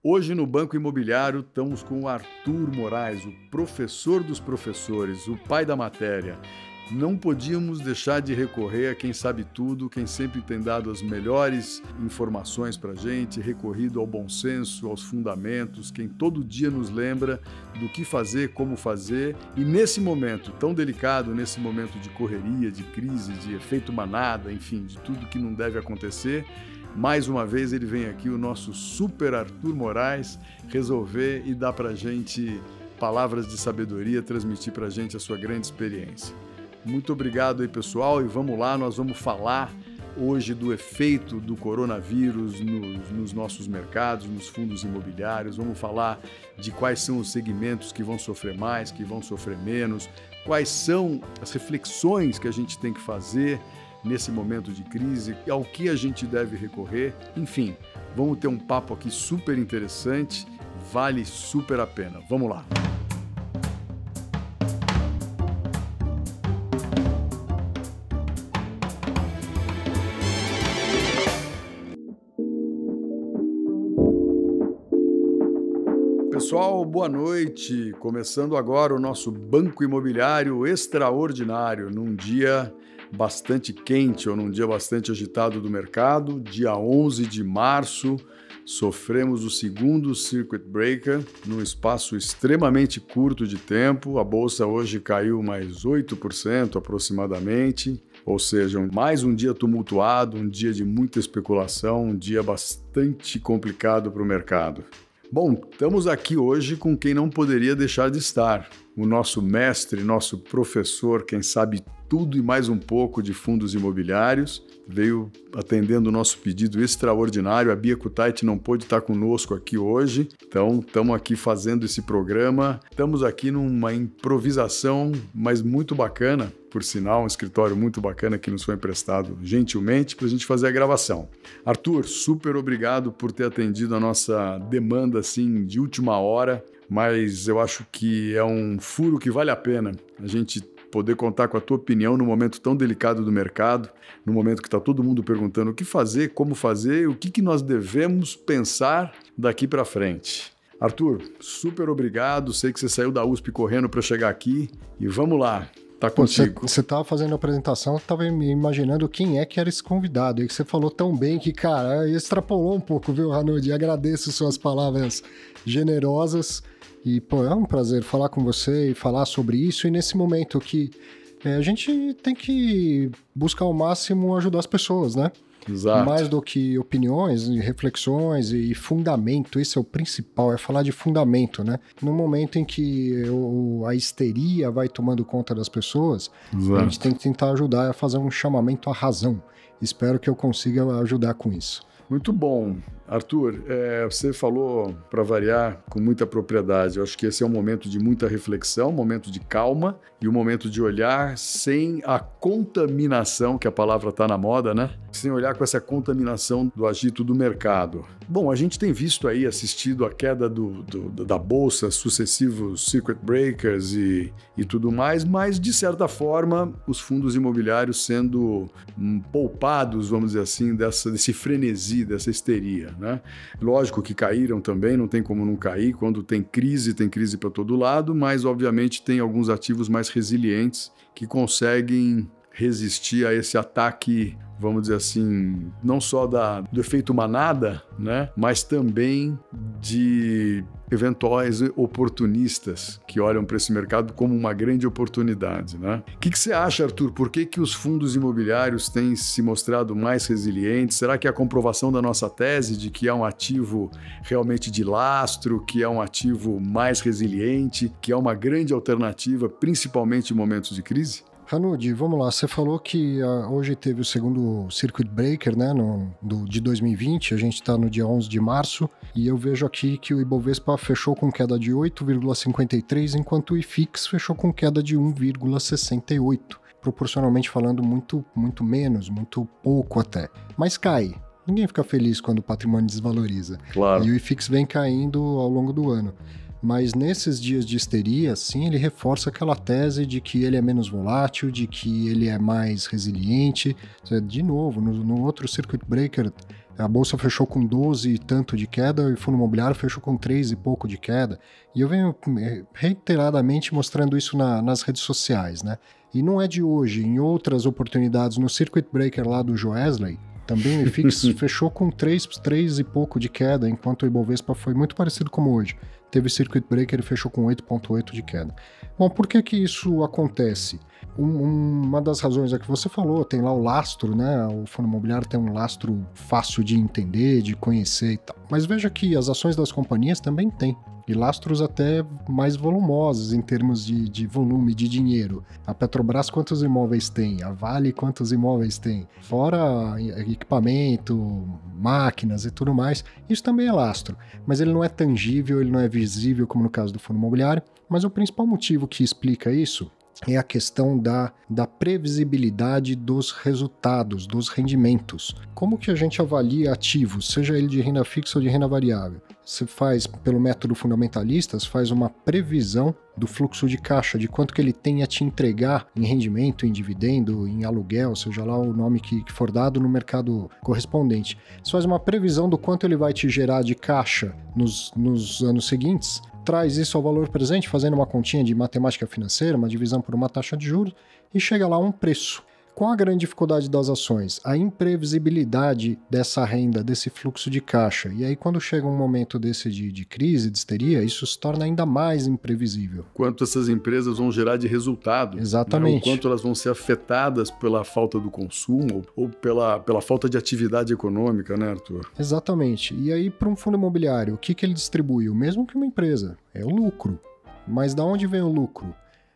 Hoje no Banco Imobiliário estamos com o Arthur Moraes, o professor dos professores, o pai da matéria. Não podíamos deixar de recorrer a quem sabe tudo, quem sempre tem dado as melhores informações para a gente, recorrido ao bom senso, aos fundamentos, quem todo dia nos lembra do que fazer, como fazer. E nesse momento tão delicado, nesse momento de correria, de crise, de efeito manada, enfim, de tudo que não deve acontecer, mais uma vez ele vem aqui, o nosso super Arthur Moraes, resolver e dar para a gente palavras de sabedoria, transmitir para a gente a sua grande experiência. Muito obrigado aí, pessoal, e vamos lá, nós vamos falar hoje do efeito do coronavírus nos nossos mercados, nos fundos imobiliários, vamos falar de quais são os segmentos que vão sofrer mais, que vão sofrer menos, quais são as reflexões que a gente tem que fazer nesse momento de crise, ao que a gente deve recorrer, enfim, vamos ter um papo aqui super interessante, vale super a pena. Vamos lá! Pessoal, boa noite. Começando agora o nosso Banco Imobiliário Extraordinário, num dia bastante quente ou num dia bastante agitado do mercado. Dia 11 de março, sofremos o segundo Circuit Breaker num espaço extremamente curto de tempo. A bolsa hoje caiu mais 8% aproximadamente. Ou seja, mais um dia tumultuado, um dia de muita especulação, um dia bastante complicado para o mercado. Bom, estamos aqui hoje com quem não poderia deixar de estar, o nosso mestre, nosso professor, quem sabe tudo e mais um pouco de fundos imobiliários, veio atendendo o nosso pedido extraordinário. A Bia Kutait não pôde estar conosco aqui hoje, então estamos aqui fazendo esse programa. Estamos aqui numa improvisação, mas muito bacana, por sinal, um escritório muito bacana que nos foi emprestado gentilmente para a gente fazer a gravação. Arthur, super obrigado por ter atendido a nossa demanda assim de última hora, mas eu acho que é um furo que vale a pena a gente poder contar com a tua opinião num momento tão delicado do mercado, no momento que está todo mundo perguntando o que fazer, como fazer, o que nós devemos pensar daqui para frente. Arthur, super obrigado, sei que você saiu da USP correndo para chegar aqui e vamos lá. Tá contigo. Você estava fazendo a apresentação, estava me imaginando quem é que era esse convidado. E que você falou tão bem que, cara, extrapolou um pouco, viu, Hanoud? Agradeço suas palavras generosas. E, pô, é um prazer falar com você e falar sobre isso. E nesse momento que a gente tem que buscar ao máximo ajudar as pessoas, né? Exato. Mais do que opiniões, reflexões e fundamento, esse é o principal, é falar de fundamento, né? No momento em que a histeria vai tomando conta das pessoas, exato, a gente tem que tentar ajudar a fazer um chamamento à razão. Espero que eu consiga ajudar com isso. Muito bom. Arthur, você falou, para variar, com muita propriedade. Eu acho que esse é um momento de muita reflexão, um momento de calma e um momento de olhar sem a contaminação, que a palavra está na moda, né? Sem olhar com essa contaminação do agito do mercado. Bom, a gente tem visto aí, assistido a queda da bolsa, sucessivos circuit breakers e tudo mais, mas, de certa forma, os fundos imobiliários sendo poupados, vamos dizer assim, desse frenesi, dessa histeria, né? Lógico que caíram também, não tem como não cair. Quando tem crise para todo lado, mas, obviamente, tem alguns ativos mais resilientes que conseguem resistir a esse ataque, vamos dizer assim, não só do efeito manada, né, mas também de eventuais oportunistas que olham para esse mercado como uma grande oportunidade, né? O que você acha, Arthur? Por que os fundos imobiliários têm se mostrado mais resilientes? Será que é a comprovação da nossa tese de que é um ativo realmente de lastro, que é um ativo mais resiliente, que é uma grande alternativa, principalmente em momentos de crise? Hanoud, vamos lá, você falou que hoje teve o segundo Circuit Breaker, né, de 2020, a gente está no dia 11 de março, e eu vejo aqui que o Ibovespa fechou com queda de 8,53, enquanto o IFIX fechou com queda de 1,68, proporcionalmente falando muito, muito menos, muito pouco até, mas cai. Ninguém fica feliz quando o patrimônio desvaloriza. Claro. E o IFIX vem caindo ao longo do ano. Mas nesses dias de histeria, sim, ele reforça aquela tese de que ele é menos volátil, de que ele é mais resiliente. De novo, no outro Circuit Breaker, A bolsa fechou com 12 e tanto de queda e o fundo imobiliário fechou com 3 e pouco de queda. E eu venho reiteradamente mostrando isso nas redes sociais, né? E não é de hoje, em outras oportunidades, no Circuit Breaker lá do Joesley, também o IFIX fechou com 3 e pouco de queda, enquanto o Ibovespa foi muito parecido como hoje. Teve Circuit Breaker e fechou com 8,8 de queda. Bom, por que isso acontece? Uma das razões é que você falou, tem lá o lastro, né? O fundo imobiliário tem um lastro fácil de entender, de conhecer e tal. Mas veja que as ações das companhias também têm. E lastros até mais volumosos em termos de volume de dinheiro. A Petrobras quantos imóveis tem? A Vale quantos imóveis tem? Fora equipamento, máquinas e tudo mais. Isso também é lastro, mas ele não é tangível, ele não é visível como no caso do fundo imobiliário. Mas o principal motivo que explica isso é a questão da previsibilidade dos resultados, dos rendimentos. Como que a gente avalia ativos, seja ele de renda fixa ou de renda variável? Você faz, pelo método fundamentalista, faz uma previsão do fluxo de caixa, de quanto que ele tem a te entregar em rendimento, em dividendo, em aluguel, seja lá o nome que for dado no mercado correspondente. Você faz uma previsão do quanto ele vai te gerar de caixa nos anos seguintes, traz isso ao valor presente, fazendo uma continha de matemática financeira, uma divisão por uma taxa de juros, e chega lá a um preço. Qual a grande dificuldade das ações? A imprevisibilidade dessa renda, desse fluxo de caixa. E aí, quando chega um momento desse de crise, de histeria, isso se torna ainda mais imprevisível. Quanto essas empresas vão gerar de resultado. Exatamente. Né? O quanto elas vão ser afetadas pela falta do consumo ou pela falta de atividade econômica, né, Arthur? Exatamente. E aí, para um fundo imobiliário, o que ele distribui? O mesmo que uma empresa. É o lucro. Mas da onde vem o lucro?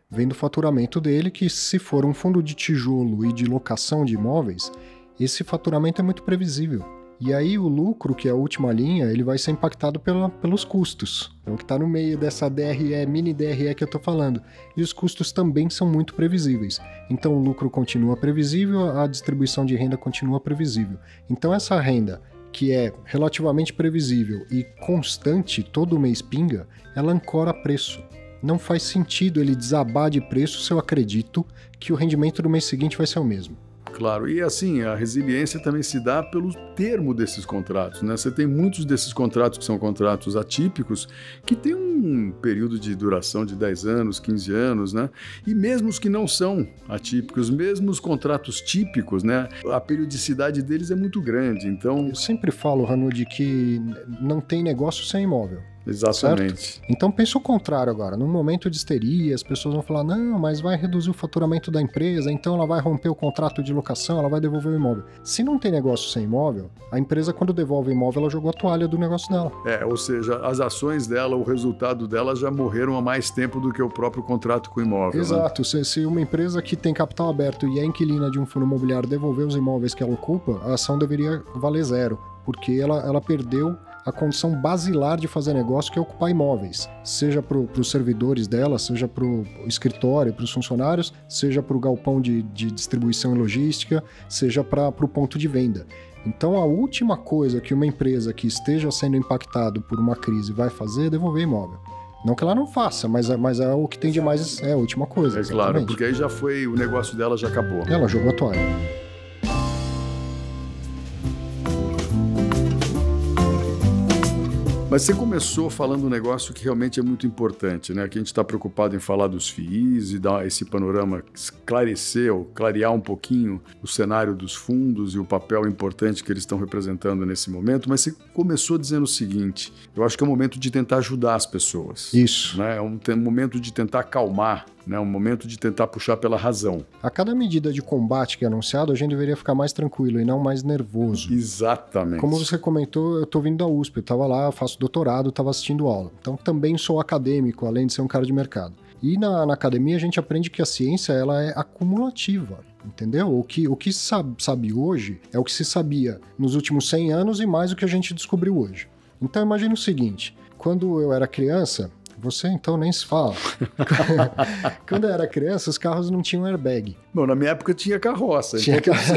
Vem do faturamento dele, que se for um fundo de tijolo e de locação de imóveis, esse faturamento é muito previsível. E aí o lucro, que é a última linha, ele vai ser impactado pelos custos. É o que está no meio dessa DRE, mini DRE que eu estou falando. E os custos também são muito previsíveis. Então o lucro continua previsível, a distribuição de renda continua previsível. Então essa renda, que é relativamente previsível e constante, todo mês pinga, ela ancora preço. Não faz sentido ele desabar de preço se eu acredito que o rendimento do mês seguinte vai ser o mesmo. Claro, e assim, a resiliência também se dá pelo termo desses contratos, né? Você tem muitos desses contratos que são contratos atípicos, que tem um período de duração de 10 anos, 15 anos, né? E mesmo os que não são atípicos, mesmo os contratos típicos, né? A periodicidade deles é muito grande, então... Eu sempre falo, Hanud, que não tem negócio sem imóvel. Exatamente. Certo? Então pensa o contrário agora. Num momento de histeria, as pessoas vão falar, não, mas vai reduzir o faturamento da empresa, então ela vai romper o contrato de locação, ela vai devolver o imóvel. Se não tem negócio sem imóvel, a empresa, quando devolve o imóvel, ela jogou a toalha do negócio dela. Ou seja, as ações dela, o resultado dela já morreram há mais tempo do que o próprio contrato com o imóvel. Exato. Né? Se uma empresa que tem capital aberto e é inquilina de um fundo imobiliário devolver os imóveis que ela ocupa, a ação deveria valer zero, porque ela perdeu a condição basilar de fazer negócio, que é ocupar imóveis, seja para os servidores dela, seja para o escritório, para os funcionários, seja para o galpão de distribuição e logística, seja para o ponto de venda. Então, a última coisa que uma empresa que esteja sendo impactada por uma crise vai fazer é devolver imóvel. Não que ela não faça, mas é o que tem de mais, é a última coisa. É claro, porque aí já foi, o negócio dela já acabou. Ela jogou a toalha. Mas você começou falando um negócio que realmente é muito importante, né? Que a gente está preocupado em falar dos FIIs e dar esse panorama, esclarecer ou clarear um pouquinho o cenário dos fundos e o papel importante que eles estão representando nesse momento, mas você começou dizendo o seguinte, eu acho que é um momento de tentar ajudar as pessoas. Isso. Né? É um momento de tentar acalmar, né? Um momento de tentar puxar pela razão. A cada medida de combate que é anunciado, a gente deveria ficar mais tranquilo e não mais nervoso. Exatamente. Como você comentou, eu estou vindo da USP, eu estava lá, eu faço doutorado, estava assistindo aula. Então também sou acadêmico, além de ser um cara de mercado. E na academia a gente aprende que a ciência ela é acumulativa, entendeu? O que sabe hoje é o que se sabia nos últimos 100 anos e mais o que a gente descobriu hoje. Então imagine o seguinte, quando eu era criança, você então nem se fala. Quando eu era criança, os carros não tinham airbag. Bom, na minha época tinha carroça. Tinha carroça.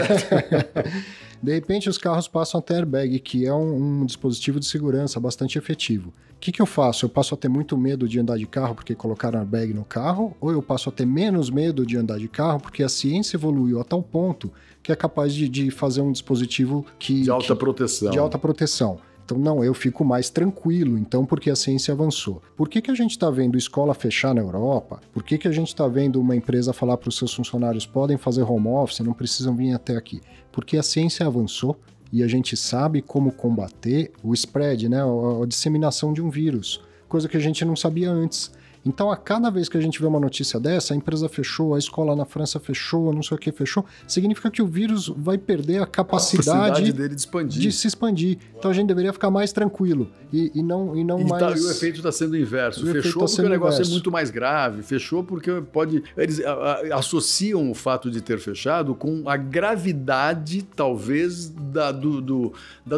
De repente, os carros passam a ter airbag, que é um dispositivo de segurança bastante efetivo. O que eu faço? Eu passo a ter muito medo de andar de carro porque colocaram airbag no carro? Ou eu passo a ter menos medo de andar de carro porque a ciência evoluiu a tal ponto que é capaz de fazer um dispositivo de alta proteção. De alta proteção. Então, não, eu fico mais tranquilo, então, porque a ciência avançou. Por que a gente está vendo escola fechar na Europa? Por que a gente está vendo uma empresa falar para os seus funcionários podem fazer home office, não precisam vir até aqui? Porque a ciência avançou e a gente sabe como combater o spread, né, a disseminação de um vírus, coisa que a gente não sabia antes. Então, a cada vez que a gente vê uma notícia dessa, a empresa fechou, a escola na França fechou, não sei o que fechou, significa que o vírus vai perder a capacidade dele de expandir. De se expandir. Então, a gente deveria ficar mais tranquilo e não mais... E o efeito está sendo inverso. Fechou porque o negócio é muito mais grave. Fechou porque pode... Eles associam o fato de ter fechado com a gravidade, talvez, da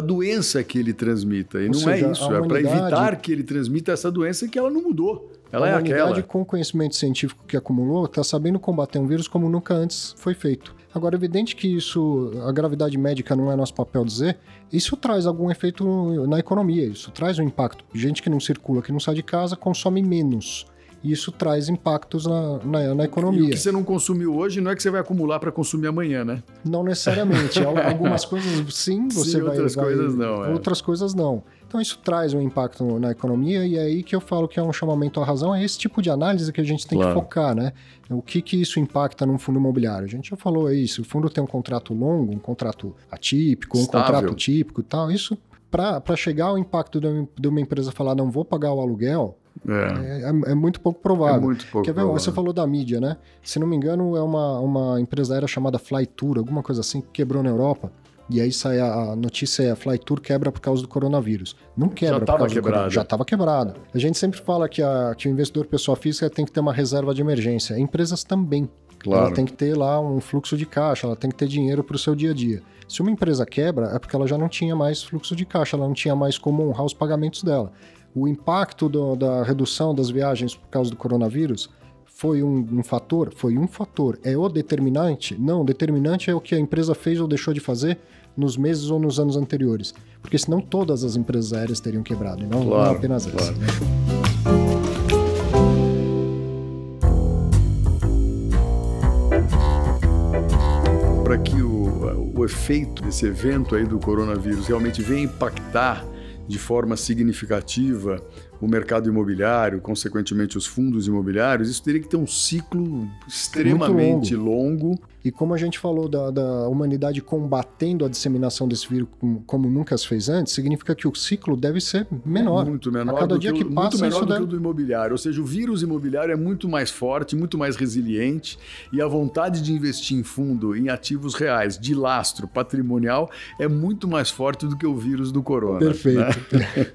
doença que ele transmita. E não é isso. É para evitar que ele transmita essa doença que ela não mudou. Ela a humanidade, com o conhecimento científico que acumulou, está sabendo combater um vírus como nunca antes foi feito. Agora, é evidente que isso, a gravidade médica não é nosso papel dizer, isso traz algum efeito na economia, isso traz um impacto. Gente que não circula, que não sai de casa, consome menos. E isso traz impactos na economia. E o que você não consumiu hoje não é que você vai acumular para consumir amanhã, né? Não necessariamente. Algumas coisas sim, você vai... Outras coisas não. Outras coisas não. Então isso traz um impacto na economia e é aí que eu falo que é um chamamento à razão, é esse tipo de análise que a gente tem que focar, né? O que isso impacta num fundo imobiliário? A gente já falou isso, o fundo tem um contrato longo, um contrato atípico, um contrato típico e tal. Isso, para chegar ao impacto de uma empresa falar não vou pagar o aluguel, é muito pouco provável. É muito pouco provável. Você falou da mídia, né? Se não me engano, é uma empresa aérea chamada Flytour, alguma coisa assim, que quebrou na Europa. E aí sai a notícia, a Flytour quebra por causa do coronavírus. Não quebra por causa do coronavírus. Já estava quebrada. A gente sempre fala que o investidor pessoa física tem que ter uma reserva de emergência. Empresas também. Claro. Ela tem que ter lá um fluxo de caixa, ela tem que ter dinheiro para o seu dia a dia. Se uma empresa quebra, é porque ela já não tinha mais fluxo de caixa, ela não tinha mais como honrar os pagamentos dela. O impacto da redução das viagens por causa do coronavírus foi um fator? Foi um fator. É o determinante? Não, o determinante é o que a empresa fez ou deixou de fazer nos meses ou nos anos anteriores. Porque senão todas as empresas aéreas teriam quebrado, e não apenas essa. Para que o efeito desse evento aí do coronavírus realmente venha impactar de forma significativa o mercado imobiliário, consequentemente os fundos imobiliários, isso teria que ter um ciclo extremamente longo. E como a gente falou da humanidade combatendo a disseminação desse vírus como nunca se fez antes, significa que o ciclo deve ser menor. Muito menor. A cada dia que passa, muito menor do que o do imobiliário. Ou seja, o vírus imobiliário é muito mais forte, muito mais resiliente e a vontade de investir em fundo, em ativos reais, de lastro patrimonial, é muito mais forte do que o vírus do corona. Perfeito. Né?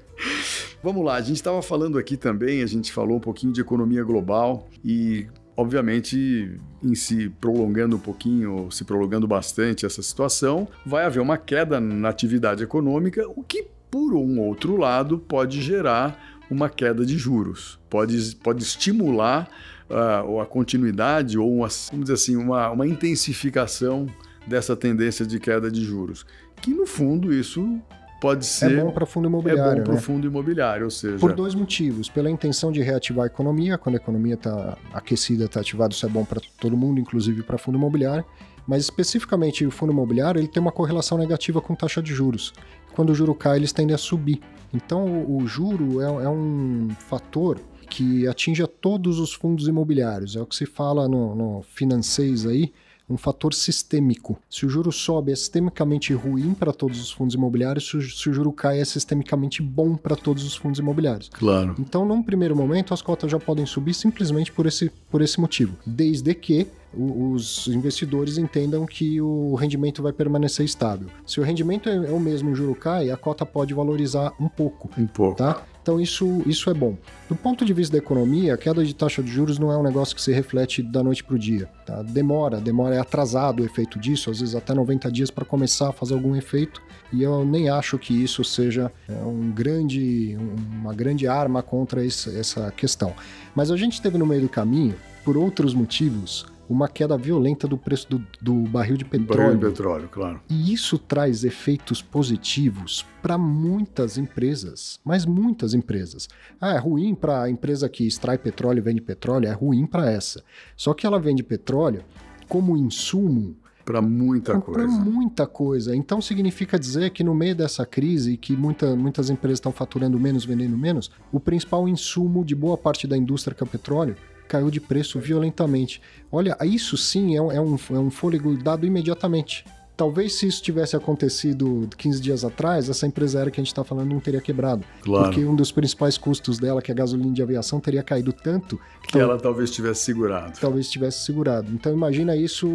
Vamos lá, a gente estava falando aqui também, a gente falou um pouquinho de economia global e, obviamente, em se prolongando um pouquinho, se prolongando bastante essa situação, vai haver uma queda na atividade econômica, o que, por um outro lado, pode gerar uma queda de juros, pode estimular a continuidade ou, vamos dizer assim, uma intensificação dessa tendência de queda de juros, que, no fundo, isso... pode ser... É bom para fundo imobiliário. É bom para o fundo imobiliário, ou seja... Por dois motivos. Pela intenção de reativar a economia, quando a economia está aquecida, está ativada, isso é bom para todo mundo, inclusive para fundo imobiliário. Mas especificamente o fundo imobiliário, ele tem uma correlação negativa com taxa de juros. Quando o juro cai, eles tendem a subir. Então o juro é um fator que atinge a todos os fundos imobiliários. É o que se fala no financeis aí, um fator sistêmico. Se o juro sobe, é sistemicamente ruim para todos os fundos imobiliários, se o juro cai, é sistemicamente bom para todos os fundos imobiliários. Claro. Então, num primeiro momento, as cotas já podem subir simplesmente por esse motivo, desde que os investidores entendam que o rendimento vai permanecer estável. Se o rendimento é o mesmo e o juro cai, a cota pode valorizar um pouco. Tá? Então isso é bom. Do ponto de vista da economia, a queda de taxa de juros não é um negócio que se reflete da noite para o dia. Tá? Demora, é atrasado o efeito disso, às vezes até 90 dias para começar a fazer algum efeito, e eu nem acho que isso seja uma grande arma contra essa questão. Mas a gente teve no meio do caminho, por outros motivos, uma queda violenta do preço do barril de petróleo. Barril de petróleo, claro. E isso traz efeitos positivos para muitas empresas, mas muitas empresas. É ruim para a empresa que extrai petróleo e vende petróleo, é ruim para essa. Só que ela vende petróleo como insumo para muita coisa. Para muita coisa. Então significa dizer que no meio dessa crise, que muitas empresas estão faturando menos, vendendo menos, o principal insumo de boa parte da indústria, que é o petróleo, caiu de preço violentamente. Olha, isso sim é um fôlego dado imediatamente. Talvez se isso tivesse acontecido 15 dias atrás, essa empresa aérea que a gente está falando não teria quebrado. Claro. Porque um dos principais custos dela, que é a gasolina de aviação, teria caído tanto que ela talvez tivesse segurado. Então imagina isso,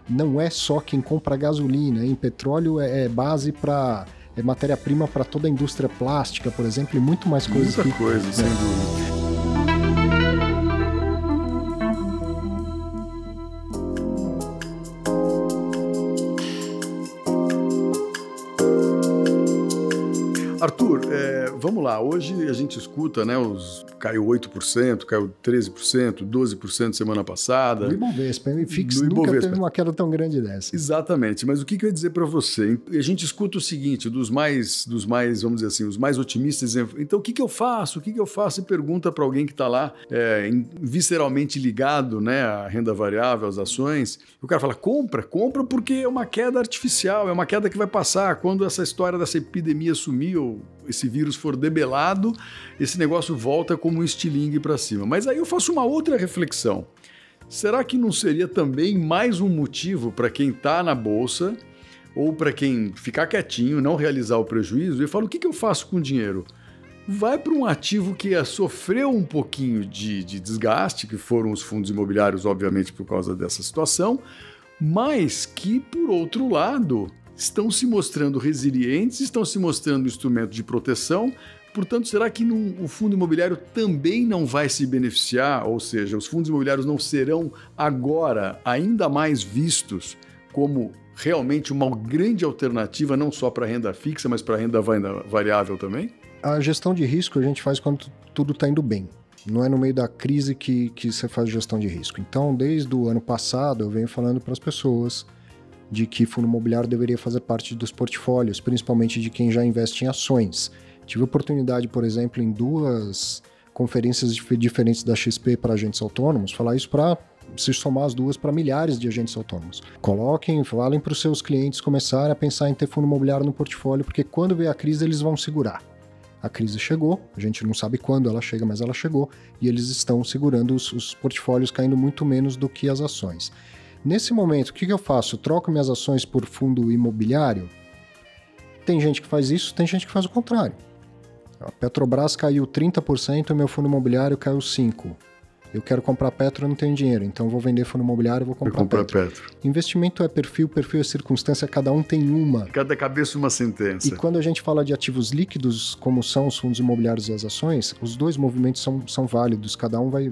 não é só quem compra gasolina, hein? Petróleo é base para... é matéria-prima para toda a indústria plástica, por exemplo, e muito mais coisas. Muita coisa, sem dúvida. Arthur, vamos lá, hoje a gente escuta, né, caiu 8%, caiu 13%, 12% semana passada. No Ibovespa, o IFIX nunca teve uma queda tão grande dessa. Exatamente, mas o que eu ia dizer para você? A gente escuta o seguinte, dos mais, vamos dizer assim, os mais otimistas, então o que eu faço? E pergunta para alguém que está lá visceralmente ligado, né, à renda variável, às ações, e o cara fala, compra porque é uma queda artificial, é uma queda que vai passar quando essa história dessa epidemia sumir, esse vírus for debelado, esse negócio volta como um estilingue para cima. Mas aí eu faço uma outra reflexão. Será que não seria também mais um motivo para quem está na bolsa ou para quem ficar quietinho, não realizar o prejuízo e fala, o que eu faço com o dinheiro? Vai para um ativo que sofreu um pouquinho de desgaste, que foram os fundos imobiliários, obviamente, por causa dessa situação, mas que, por outro lado, estão se mostrando resilientes, estão se mostrando instrumento de proteção. Portanto, será que o fundo imobiliário também não vai se beneficiar? Ou seja, os fundos imobiliários não serão agora ainda mais vistos como realmente uma grande alternativa, não só para a renda fixa, mas para a renda variável também? A gestão de risco a gente faz quando tudo está indo bem. Não é no meio da crise que você faz gestão de risco. Então, desde o ano passado, eu venho falando para as pessoas de que fundo imobiliário deveria fazer parte dos portfólios, principalmente de quem já investe em ações. Tive a oportunidade, por exemplo, em 2 conferências diferentes da XP para agentes autônomos, falar isso para se somar as duas para milhares de agentes autônomos. Falem para os seus clientes começarem a pensar em ter fundo imobiliário no portfólio, porque quando vier a crise eles vão segurar. A crise chegou, a gente não sabe quando ela chega, mas ela chegou, e eles estão segurando os portfólios caindo muito menos do que as ações. Nesse momento, o que eu faço? Troco minhas ações por fundo imobiliário? Tem gente que faz isso, tem gente que faz o contrário. A Petrobras caiu 30% e meu fundo imobiliário caiu 5%. Eu quero comprar Petro, eu não tenho dinheiro, então eu vou vender fundo imobiliário e vou comprar Petro. Investimento é perfil é circunstância, cada um tem uma. Cada cabeça uma sentença. E quando a gente fala de ativos líquidos, como são os fundos imobiliários e as ações, os dois movimentos são válidos, cada um vai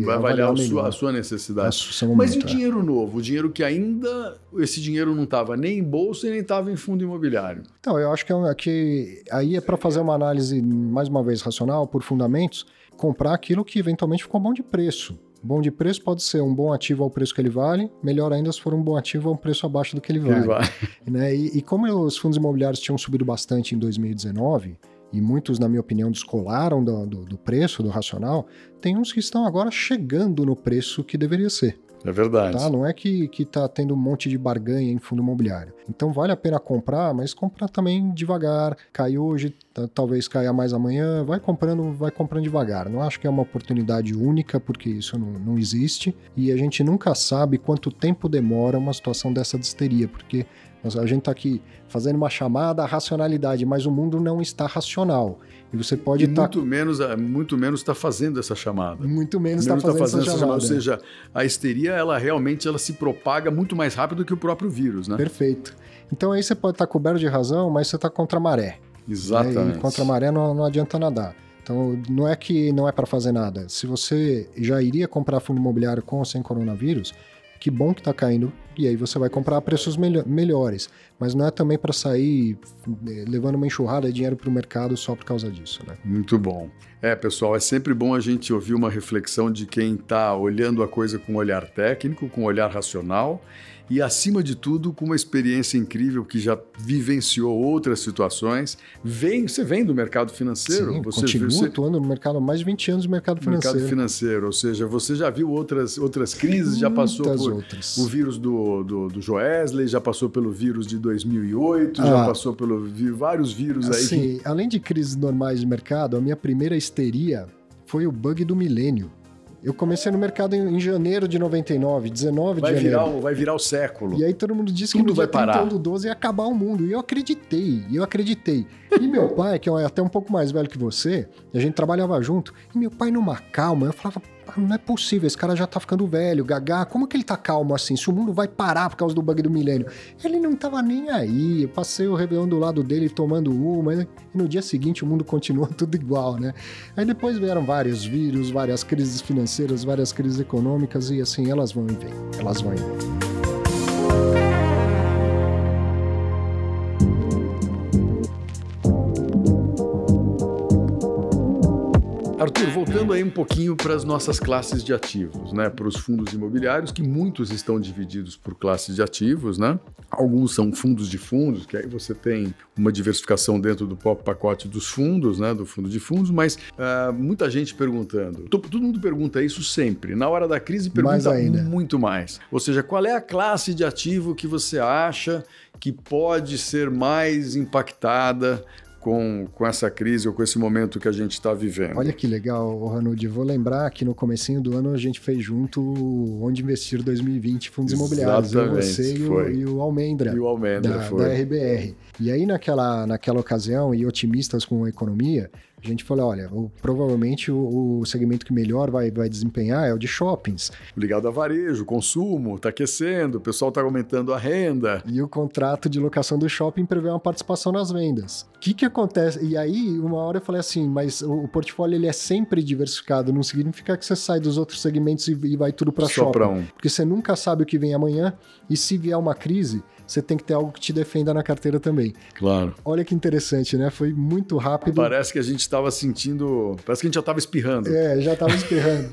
avaliar a sua necessidade. Mas e o dinheiro novo? O dinheiro que ainda, esse dinheiro não estava nem em bolsa e nem estava em fundo imobiliário. Então, eu acho que aí é para fazer uma análise, mais uma vez, racional, por fundamentos, comprar aquilo que eventualmente ficou bom de preço. Bom de preço pode ser um bom ativo ao preço que ele vale, melhor ainda se for um bom ativo a um preço abaixo do que ele vale. Né? E como os fundos imobiliários tinham subido bastante em 2019, e muitos, na minha opinião, descolaram do preço, do racional, tem uns que estão agora chegando no preço que deveria ser. É verdade. Tá? Não é que tá tendo um monte de barganha em fundo imobiliário. Então vale a pena comprar, mas comprar também devagar. Cai hoje, talvez caia mais amanhã. Vai comprando devagar. Não acho que é uma oportunidade única, porque isso não existe. E a gente nunca sabe quanto tempo demora uma situação dessa de histeria, porque a gente está aqui fazendo uma chamada à racionalidade, mas o mundo não está racional. E você pode estar... Muito menos está fazendo essa chamada. Muito menos está fazendo essa chamada. Ou seja, a histeria, ela realmente se propaga muito mais rápido que o próprio vírus, né? Perfeito. Então aí você pode estar coberto de razão, mas você está contra a maré. Exatamente. Né? E contra a maré não adianta nadar. Então não é que não é para fazer nada. Se você já iria comprar fundo imobiliário com ou sem coronavírus, que bom que está caindo, e aí você vai comprar a preços melhores. Mas não é também para sair levando uma enxurrada de dinheiro para o mercado só por causa disso, né? Muito bom. Pessoal, é sempre bom a gente ouvir uma reflexão de quem está olhando a coisa com um olhar técnico, com um olhar racional e, acima de tudo, com uma experiência incrível que já vivenciou outras situações. Você vem do mercado financeiro? Sim, você atuando no mercado há mais de 20 anos no mercado financeiro. Ou seja, você já viu outras crises, já passou por o vírus do Joesley, já passou pelo vírus de 2008, já passou pelo vários vírus aí. Sim, além de crises normais de mercado, a minha primeira histeria foi o bug do milênio. Eu comecei no mercado em janeiro de 99, 19 de janeiro. Vai virar o século. E aí todo mundo disse que no dia 31/12 ia acabar o mundo. E eu acreditei. E meu pai, que é até um pouco mais velho que você, a gente trabalhava junto, e meu pai numa calma, eu falava, não é possível, esse cara já tá ficando velho, gagá, como que ele tá calmo assim? Se o mundo vai parar por causa do bug do milênio? Ele não tava nem aí, eu passei o Réveillon do lado dele tomando uma, e no dia seguinte o mundo continua tudo igual, né? Aí depois vieram vários vírus, várias crises financeiras, várias crises econômicas, e assim, elas vão e vêm. Arthur, voltando aí um pouquinho para as nossas classes de ativos, né? Para os fundos imobiliários, que muitos estão divididos por classes de ativos, né? Alguns são fundos de fundos, que aí você tem uma diversificação dentro do próprio pacote dos fundos, né? Do fundo de fundos, mas muita gente perguntando. Todo mundo pergunta isso sempre. Na hora da crise pergunta muito mais. Ou seja, qual é a classe de ativo que você acha que pode ser mais impactada com essa crise ou com esse momento que a gente está vivendo? Olha que legal, Ranuldi. Vou lembrar que no comecinho do ano a gente fez junto Onde Investir 2020 Fundos Imobiliários. Você e o Almendra. Da RBR. E aí naquela ocasião, e otimistas com a economia, a gente falou, olha, provavelmente o segmento que melhor vai desempenhar é o de shoppings. Ligado a varejo, consumo, está aquecendo, o pessoal está aumentando a renda. E o contrato de locação do shopping prevê uma participação nas vendas. O que acontece? E aí, uma hora eu falei assim, mas o portfólio ele é sempre diversificado, não significa que você sai dos outros segmentos e vai tudo para shopping. Só para um. Porque você nunca sabe o que vem amanhã, e se vier uma crise, você tem que ter algo que te defenda na carteira também. Claro. Olha que interessante, né? Foi muito rápido. Parece que a gente estava sentindo... Parece que a gente já estava espirrando. Já estava espirrando.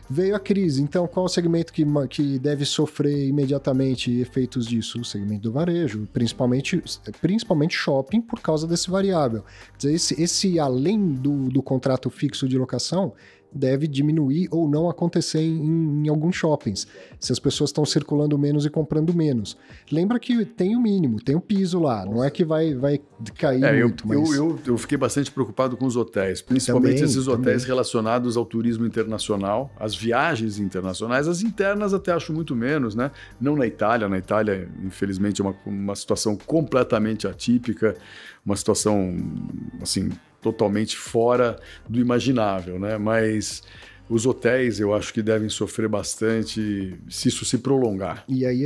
Veio a crise. Então, qual o segmento que deve sofrer imediatamente efeitos disso? O segmento do varejo, principalmente shopping, por causa desse variável. Quer dizer, esse além do contrato fixo de locação, deve diminuir ou não acontecer em alguns shoppings, se as pessoas estão circulando menos e comprando menos. Lembra que tem o mínimo, tem o piso lá, não é que vai cair muito. Eu fiquei bastante preocupado com os hotéis, principalmente esses hotéis relacionados ao turismo internacional, às viagens internacionais, as internas até acho muito menos, né? Não na Itália, infelizmente, é uma situação completamente atípica, uma situação, assim, totalmente fora do imaginável, né? Mas os hotéis eu acho que devem sofrer bastante se isso se prolongar. E aí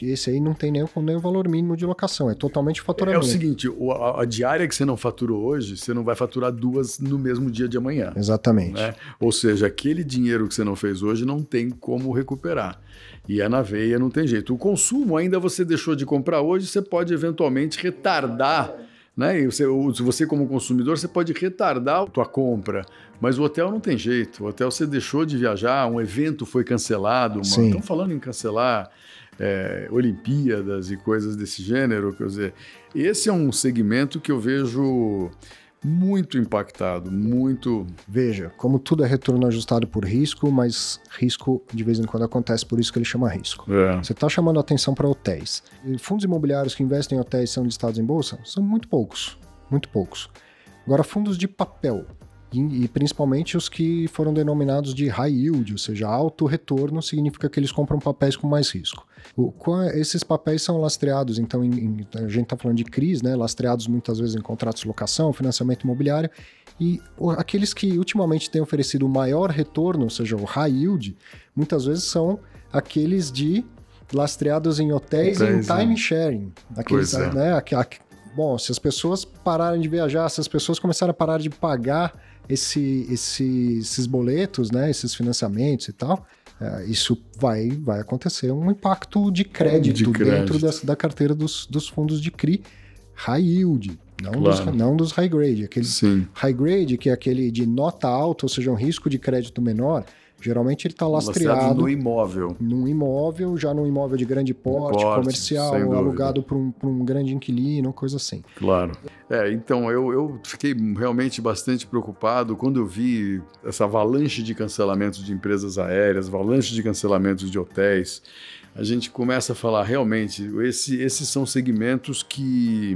esse aí não tem nem o valor mínimo de locação, é totalmente faturamento. É o seguinte, a diária que você não faturou hoje, você não vai faturar 2 no mesmo dia de amanhã. Exatamente. Né? Ou seja, aquele dinheiro que você não fez hoje não tem como recuperar. E é na veia, não tem jeito. O consumo, ainda você deixou de comprar hoje, você pode eventualmente retardar, né? E você como consumidor, você pode retardar a tua compra, mas o hotel não tem jeito. O hotel você deixou de viajar, um evento foi cancelado. Estão falando em cancelar Olimpíadas e coisas desse gênero. Quer dizer, esse é um segmento que eu vejo muito impactado, muito... Veja, como tudo é retorno ajustado por risco, mas risco de vez em quando acontece, por isso que ele chama risco. Você está chamando a atenção para hotéis. E fundos imobiliários que investem em hotéis são listados em bolsa? São muito poucos, muito poucos. Agora, fundos de papel, e principalmente os que foram denominados de high yield, ou seja, alto retorno, significa que eles compram papéis com mais risco. Esses papéis são lastreados, então a gente está falando de CRIs, né, lastreados muitas vezes em contratos de locação, financiamento imobiliário, e aqueles que ultimamente têm oferecido o maior retorno, ou seja, o high yield, muitas vezes são aqueles lastreados em hotéis em time sharing. Bom, se as pessoas pararem de viajar, se as pessoas começarem a parar de pagar esses boletos, né, esses financiamentos e tal, isso vai acontecer um impacto de crédito dentro da carteira dos fundos de CRI high yield, não dos high grade. Aquele high grade, que é aquele de nota alta, ou seja, um risco de crédito menor, geralmente ele está lastreado no imóvel. Num imóvel, já num imóvel de grande porte comercial, alugado por um grande inquilino, coisa assim. Claro. Então, eu fiquei realmente bastante preocupado quando eu vi essa avalanche de cancelamentos de empresas aéreas, avalanche de cancelamentos de hotéis. A gente começa a falar, realmente, esses são segmentos que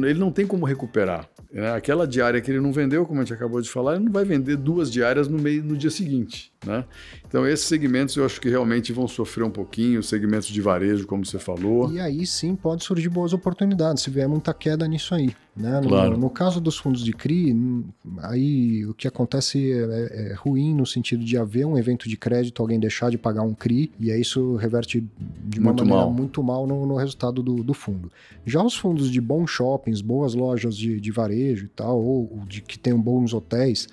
ele não tem como recuperar. Aquela diária que ele não vendeu, como a gente acabou de falar, ele não vai vender 2 diárias no dia seguinte, né? Então, esses segmentos eu acho que realmente vão sofrer um pouquinho, segmentos de varejo, como você falou. E aí sim pode surgir boas oportunidades, se vier muita queda nisso aí, né? Claro. No caso dos fundos de CRI, aí o que acontece é ruim no sentido de haver um evento de crédito, alguém deixar de pagar um CRI, e aí isso reverte de uma maneira muito mal no resultado do fundo. Já os fundos de bons shoppings, boas lojas de varejo e tal, ou de que tenham bons hotéis,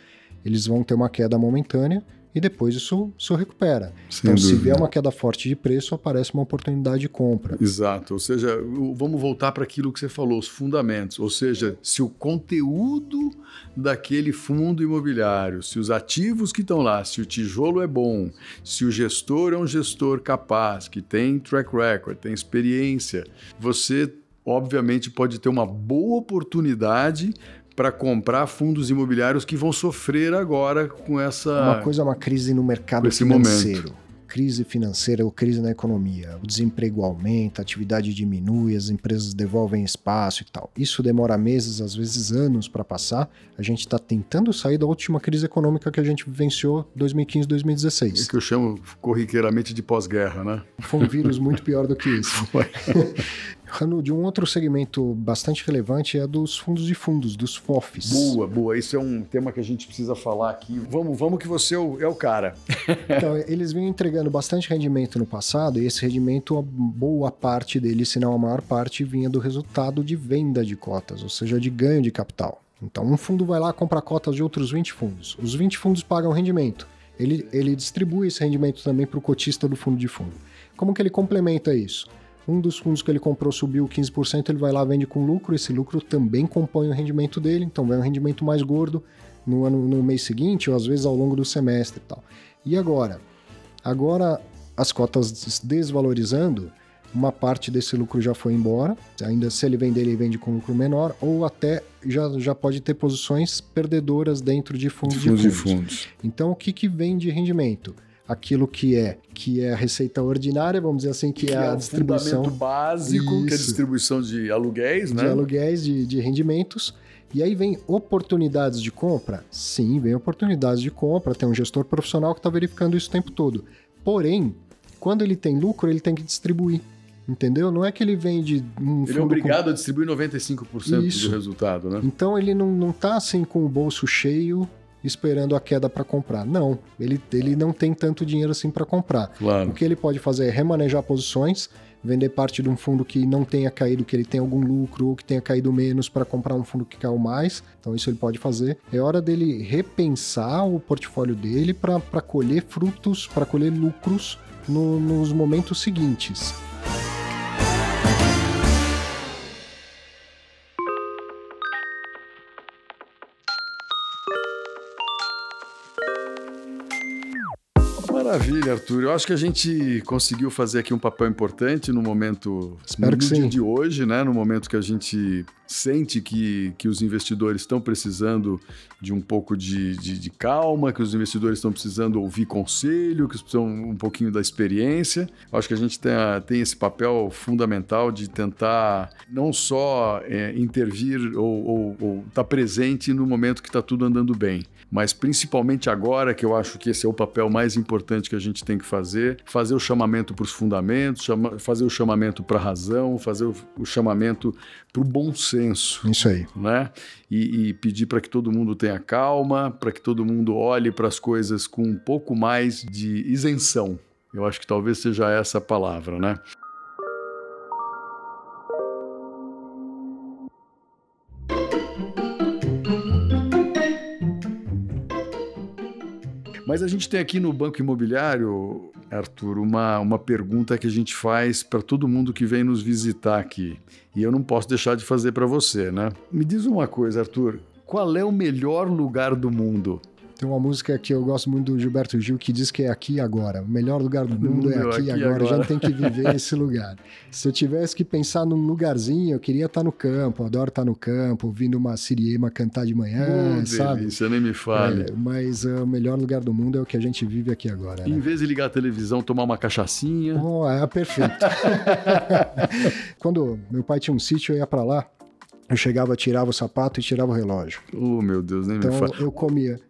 eles vão ter uma queda momentânea e depois isso recupera. Então, se vier uma queda forte de preço, aparece uma oportunidade de compra. Exato. Ou seja, vamos voltar para aquilo que você falou, os fundamentos. Ou seja, se o conteúdo daquele fundo imobiliário, se os ativos que estão lá, se o tijolo é bom, se o gestor é um gestor capaz, que tem track record, tem experiência, você obviamente pode ter uma boa oportunidade para comprar fundos imobiliários que vão sofrer agora com essa... Uma crise no mercado financeiro. Crise financeira ou crise na economia. O desemprego aumenta, a atividade diminui, as empresas devolvem espaço e tal. Isso demora meses, às vezes anos para passar. A gente está tentando sair da última crise econômica que a gente vivenciou 2015, 2016. É que eu chamo corriqueiramente de pós-guerra, né? Foi um vírus muito pior do que isso. De um outro segmento bastante relevante é dos fundos de fundos, dos FOFs. Boa. Isso é um tema que a gente precisa falar aqui. Vamos que você é o cara. Então, eles vinham entregando bastante rendimento no passado, e esse rendimento, a boa parte dele, se não a maior parte, vinha do resultado de venda de cotas, ou seja, de ganho de capital. Então, um fundo vai lá comprar cotas de outros 20 fundos. Os 20 fundos pagam rendimento. Ele distribui esse rendimento também para o cotista do fundo de fundo. Como que ele complementa isso? Um dos fundos que ele comprou subiu 15%, ele vai lá, vende com lucro, esse lucro também compõe o rendimento dele, então vem um rendimento mais gordo no mês seguinte, ou às vezes ao longo do semestre e tal. E agora? Agora, as cotas desvalorizando, uma parte desse lucro já foi embora, ainda se ele vender, ele vende com lucro menor, ou até já pode ter posições perdedoras dentro de fundos de fundos. Então, o que vem de rendimento? Aquilo que é a receita ordinária, vamos dizer assim, que é a distribuição... fundamento básico, que é a distribuição de aluguéis, né? De aluguéis, de rendimentos. E aí vem oportunidades de compra? Sim, vem oportunidades de compra. Tem um gestor profissional que está verificando isso o tempo todo. Porém, quando ele tem lucro, ele tem que distribuir. Entendeu? Não é que ele vende um fundo... Ele é obrigado a distribuir 95% do resultado, né? Então ele não está assim com o bolso cheio, esperando a queda para comprar. Não, ele não tem tanto dinheiro assim para comprar. Claro. O que ele pode fazer é remanejar posições, vender parte de um fundo que não tenha caído, que ele tenha algum lucro, ou que tenha caído menos para comprar um fundo que caiu mais. Então isso ele pode fazer. É hora dele repensar o portfólio dele para colher frutos, para colher lucros nos momentos seguintes. Maravilha, Arthur. Eu acho que a gente conseguiu fazer aqui um papel importante no momento dia de hoje, né? No momento que a gente sente que os investidores estão precisando de um pouco de calma, que os investidores estão precisando ouvir conselho, que precisam um pouquinho da experiência. Eu acho que a gente tem esse papel fundamental de tentar não só intervir ou estar presente no momento que está tudo andando bem, mas principalmente agora, que eu acho que esse é o papel mais importante que a gente tem que fazer o chamamento para os fundamentos, fazer o chamamento para a razão, fazer o chamamento para o bom senso. Isso aí. Né? E pedir para que todo mundo tenha calma, para que todo mundo olhe para as coisas com um pouco mais de isenção. Eu acho que talvez seja essa a palavra, né? Mas a gente tem aqui no Banco Imobiliário, Arthur, uma pergunta que a gente faz para todo mundo que vem nos visitar aqui. E eu não posso deixar de fazer para você, né? Me diz uma coisa, Arthur, qual é o melhor lugar do mundo? Tem uma música que eu gosto muito do Gilberto Gil que diz que é aqui e agora. O melhor lugar do mundo é aqui e agora. A gente tem que viver esse lugar. Se eu tivesse que pensar num lugarzinho, eu queria estar no campo. Eu adoro estar no campo, ouvindo uma siriema cantar de manhã, sabe? Delícia, nem me fale. Mas o melhor lugar do mundo é o que a gente vive aqui agora. Né? Em vez de ligar a televisão, tomar uma cachaçinha. Perfeito. Quando meu pai tinha um sítio, eu ia pra lá. Eu chegava, tirava o sapato e tirava o relógio. Oh, meu Deus, nem me fale. Então eu comia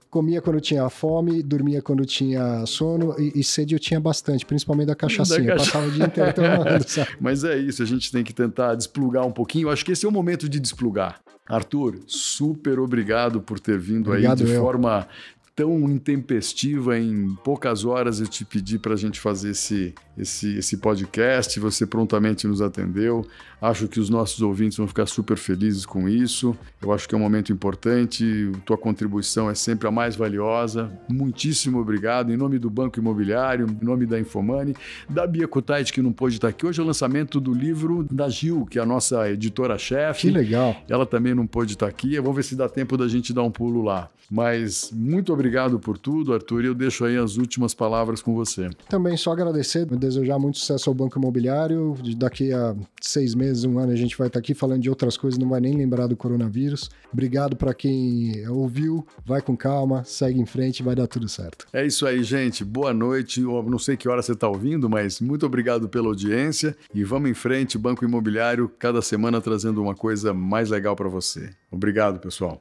quando tinha fome, dormia quando tinha sono e sede eu tinha bastante, principalmente da cachaçinha. Eu passava o dia inteiro tomando, sabe? Mas é isso, a gente tem que tentar desplugar um pouquinho. Eu acho que esse é o momento de desplugar. Arthur, super obrigado por ter vindo aí de forma tão intempestiva. Em poucas horas eu te pedi para a gente fazer esse podcast, você prontamente nos atendeu. Acho que os nossos ouvintes vão ficar super felizes com isso. Eu acho que é um momento importante, tua contribuição é sempre a mais valiosa. Muitíssimo obrigado. Em nome do Banco Imobiliário, em nome da Infomoney, da Bia Kutait, que não pôde estar aqui. Hoje é o lançamento do livro da Gil, que é a nossa editora-chefe. Que legal. Ela também não pôde estar aqui. Vamos ver se dá tempo da gente dar um pulo lá. Mas muito obrigado por tudo, Arthur, e eu deixo aí as últimas palavras com você. Também só agradecer, desejar muito sucesso ao Banco Imobiliário. Daqui a 6 meses, 1 ano, a gente vai estar aqui falando de outras coisas, não vai nem lembrar do coronavírus. Obrigado para quem ouviu, vai com calma, segue em frente, vai dar tudo certo. É isso aí, gente. Boa noite. Eu não sei que hora você está ouvindo, mas muito obrigado pela audiência e vamos em frente, Banco Imobiliário, cada semana trazendo uma coisa mais legal para você. Obrigado, pessoal.